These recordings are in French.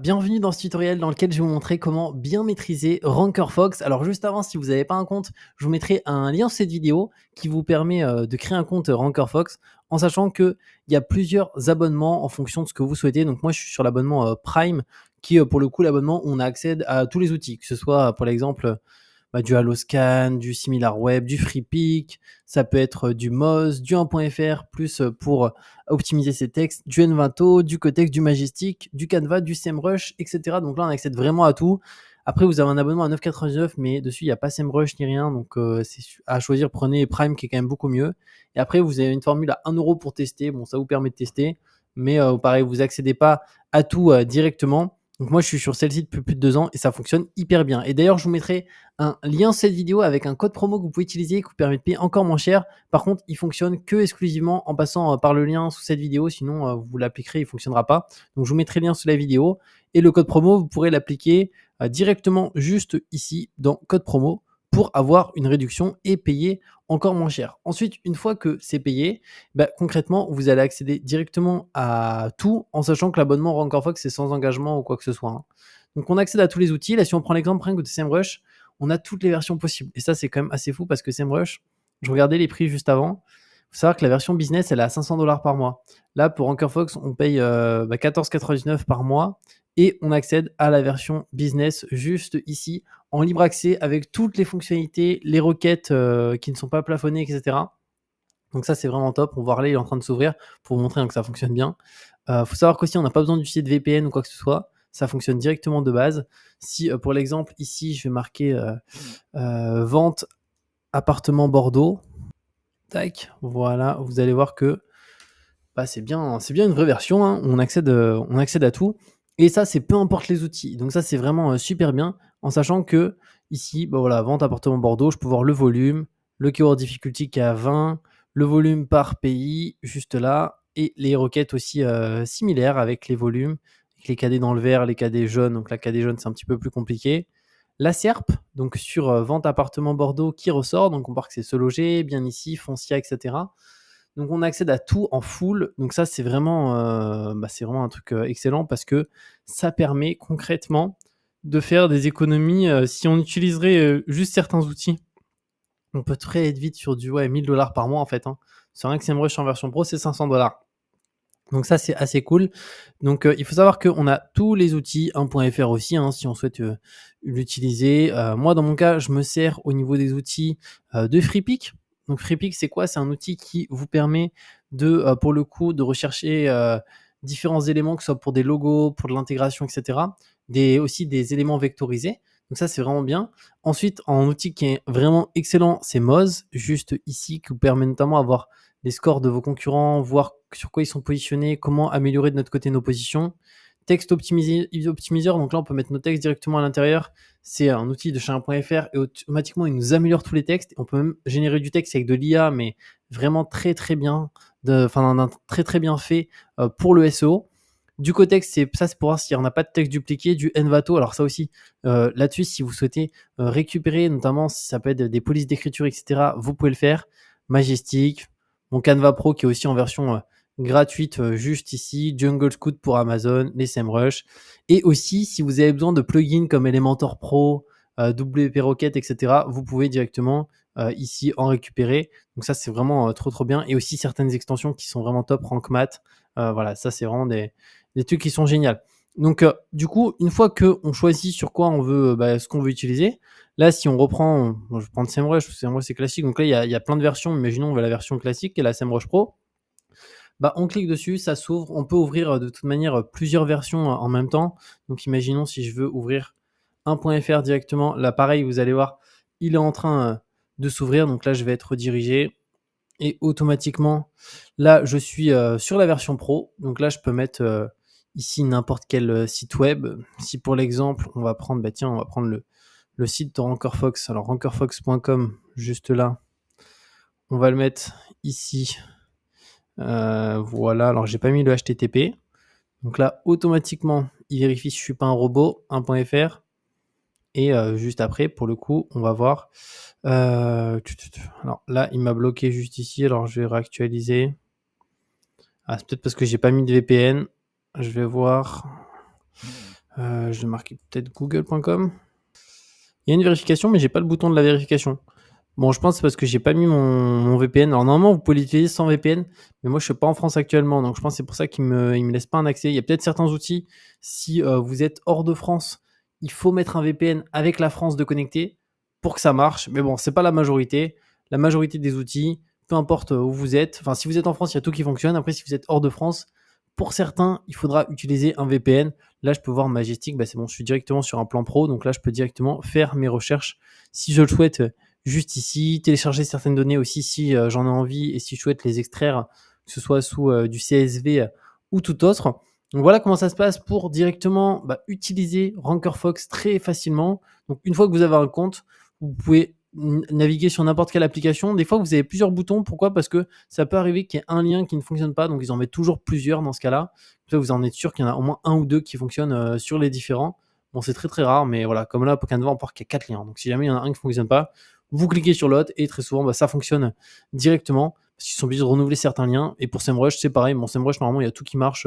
Bienvenue dans ce tutoriel dans lequel je vais vous montrer comment bien maîtriser RankerFox. Alors juste avant, si vous n'avez pas un compte, je vous mettrai un lien sur cette vidéo qui vous permet de créer un compte RankerFox en sachant qu'il y a plusieurs abonnements en fonction de ce que vous souhaitez. Donc moi, je suis sur l'abonnement Prime qui est pour le coup l'abonnement où on a accès à tous les outils, que ce soit pour l'exemple du HalloScan, du SimilarWeb, du FreePic, ça peut être du Moz, du 1.fr, plus pour optimiser ses textes, du Envato, du Cotex, du Majestic, du Canva, du SEMrush, etc. Donc là, on accède vraiment à tout. Après, vous avez un abonnement à 9,99, mais dessus, il n'y a pas SEMrush ni rien. Donc, c'est à choisir. Prenez Prime, qui est quand même beaucoup mieux. Et après, vous avez une formule à 1€ pour tester. Bon, ça vous permet de tester. Mais pareil, vous n'accédez pas à tout directement. Donc moi, je suis sur celle-ci depuis plus de 2 ans et ça fonctionne hyper bien. Et d'ailleurs, je vous mettrai un lien sur cette vidéo avec un code promo que vous pouvez utiliser qui vous permet de payer encore moins cher. Par contre, il fonctionne que exclusivement en passant par le lien sous cette vidéo. Sinon, vous l'appliquerez, il ne fonctionnera pas. Donc, je vous mettrai le lien sous la vidéo. Et le code promo, vous pourrez l'appliquer directement juste ici dans code promo pour avoir une réduction et payer encore moins cher. Ensuite, une fois que c'est payé, concrètement, vous allez accéder directement à tout en sachant que l'abonnement RankerFox c'est sans engagement ou quoi que ce soit, hein. Donc, on accède à tous les outils. Là, si on prend l'exemple de SEMrush, on a toutes les versions possibles. Et ça, c'est quand même assez fou parce que SEMrush, je regardais les prix juste avant. Il faut savoir que la version business, elle est à 500$ par mois. Là, pour RankerFox, on paye 14,99 par mois et on accède à la version business juste ici en libre accès avec toutes les fonctionnalités, les requêtes qui ne sont pas plafonnées, etc. Donc ça, c'est vraiment top. On voit là, il est en train de s'ouvrir pour vous montrer que ça fonctionne bien. Faut savoir qu'aussi, on n'a pas besoin d'utiliser de VPN ou quoi que ce soit. Ça fonctionne directement de base. Si, pour l'exemple, ici, je vais marquer vente appartement Bordeaux. Tac, voilà, vous allez voir que c'est bien une vraie version, hein. On accède à tout. Et ça, c'est peu importe les outils. Donc ça, c'est vraiment super bien en sachant que ici, voilà, vente appartement Bordeaux, je peux voir le volume, le keyword difficulty qui est à 20, le volume par pays, juste là, et les requêtes aussi similaires avec les volumes, avec les KD dans le vert, les KD jaunes. Donc la KD jaune, c'est un petit peu plus compliqué. La SERP, donc sur vente appartement Bordeaux qui ressort, donc on voit que c'est se loger, bien ici, foncia, etc. Donc on accède à tout en full. Donc ça, c'est vraiment un truc excellent parce que ça permet concrètement de faire des économies. Si on utiliserait juste certains outils, on peut très être vite sur du 1000$ par mois en fait, hein. Sur un SEMrush en version pro, c'est 500$. Donc ça, c'est assez cool. Donc il faut savoir qu'on a tous les outils 1.fr aussi, hein, si on souhaite l'utiliser. Moi, dans mon cas, je me sers au niveau des outils de FreePic. Donc FreePic, c'est quoi? C'est un outil qui vous permet de, pour le coup, de rechercher différents éléments, que ce soit pour des logos, pour de l'intégration, etc. Aussi des éléments vectorisés. Donc ça, c'est vraiment bien. Ensuite, un outil qui est vraiment excellent, c'est Moz, juste ici, qui vous permet notamment d'avoir les scores de vos concurrents, voir sur quoi ils sont positionnés, comment améliorer de notre côté nos positions. Texte optimiseur, donc là on peut mettre nos textes directement à l'intérieur. C'est un outil de chez 1.fr et automatiquement il nous améliore tous les textes. On peut même générer du texte avec de l'IA, mais vraiment très très bien, très très bien fait pour le SEO. Du Cotex, c'est pour voir s'il n'y en a pas de texte dupliqué. Du Envato, alors ça aussi, là-dessus, si vous souhaitez récupérer, notamment si ça peut être des polices d'écriture, etc., vous pouvez le faire. Majestic, mon Canva Pro qui est aussi en version gratuite juste ici, Jungle Scout pour Amazon, les SEMrush. Et aussi, si vous avez besoin de plugins comme Elementor Pro, WP Rocket, etc., vous pouvez directement ici en récupérer. Donc ça, c'est vraiment trop trop bien. Et aussi certaines extensions qui sont vraiment top, Rank Math. Voilà, ça c'est vraiment des trucs qui sont géniaux. Donc du coup, une fois qu'on choisit sur quoi on veut, ce qu'on veut utiliser, là si on reprend, je vais prendre SEMrush c'est classique, donc là il y a plein de versions, imaginons on veut la version classique qui est la SEMrush Pro, on clique dessus, ça s'ouvre, on peut ouvrir de toute manière plusieurs versions en même temps, donc imaginons si je veux ouvrir 1.fr directement, là pareil vous allez voir, il est en train de s'ouvrir, donc là je vais être redirigé, et automatiquement, là je suis sur la version Pro, donc là je peux mettre ici n'importe quel site web. Si pour l'exemple, on va prendre le site de RankerFox, alors rankerfox.com, juste là, on va le mettre ici. Voilà, alors j'ai pas mis le HTTP. Donc là, automatiquement, il vérifie si je suis pas un robot, 1.fr. Et juste après, pour le coup, on va voir. Alors là, il m'a bloqué juste ici, alors je vais réactualiser. C'est peut-être parce que j'ai pas mis de VPN. Je vais voir. Je vais marquer peut-être google.com. Il y a une vérification, mais j'ai pas le bouton de la vérification. Bon, je pense que c'est parce que j'ai pas mis mon VPN. Alors normalement, vous pouvez l'utiliser sans VPN, mais moi je suis pas en France actuellement, donc je pense que c'est pour ça qu'il me laisse pas un accès. Il y a peut-être certains outils, si vous êtes hors de France, il faut mettre un VPN avec la France de connecté pour que ça marche. Mais bon, c'est pas la majorité. La majorité des outils, peu importe où vous êtes, enfin si vous êtes en France, il y a tout qui fonctionne. Après, si vous êtes hors de France, pour certains, il faudra utiliser un VPN. Là, je peux voir Majestic, bah, c'est bon, je suis directement sur un plan pro, donc là, je peux directement faire mes recherches si je le souhaite juste ici, télécharger certaines données aussi si j'en ai envie et si je souhaite les extraire, que ce soit sous du CSV ou tout autre. Donc voilà comment ça se passe pour directement utiliser RankerFox très facilement. Donc une fois que vous avez un compte, vous pouvez naviguer sur n'importe quelle application. Des fois, vous avez plusieurs boutons. Pourquoi? Parce que ça peut arriver qu'il y ait un lien qui ne fonctionne pas. Donc ils en mettent toujours plusieurs dans ce cas-là. Comme ça, vous en êtes sûr qu'il y en a au moins un ou deux qui fonctionnent sur les différents. Bon, c'est très très rare, mais voilà, comme là, pour Canva, on part qu'il y a 4 liens. Donc si jamais il y en a un qui ne fonctionne pas, vous cliquez sur l'autre et très souvent, ça fonctionne directement parce qu'ils sont obligés de renouveler certains liens. Et pour SEMrush, c'est pareil. Bon, SEMrush, normalement, il y a tout qui marche.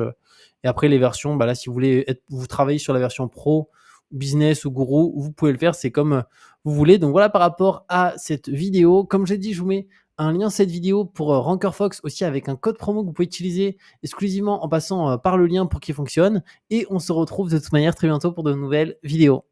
Et après, les versions, là, si vous voulez vous travaillez sur la version pro, business ou gourou, vous pouvez le faire. C'est comme vous voulez. Donc voilà par rapport à cette vidéo. Comme j'ai dit, je vous mets un lien cette vidéo pour RankerFox aussi avec un code promo que vous pouvez utiliser exclusivement en passant par le lien pour qu'il fonctionne. Et on se retrouve de toute manière très bientôt pour de nouvelles vidéos.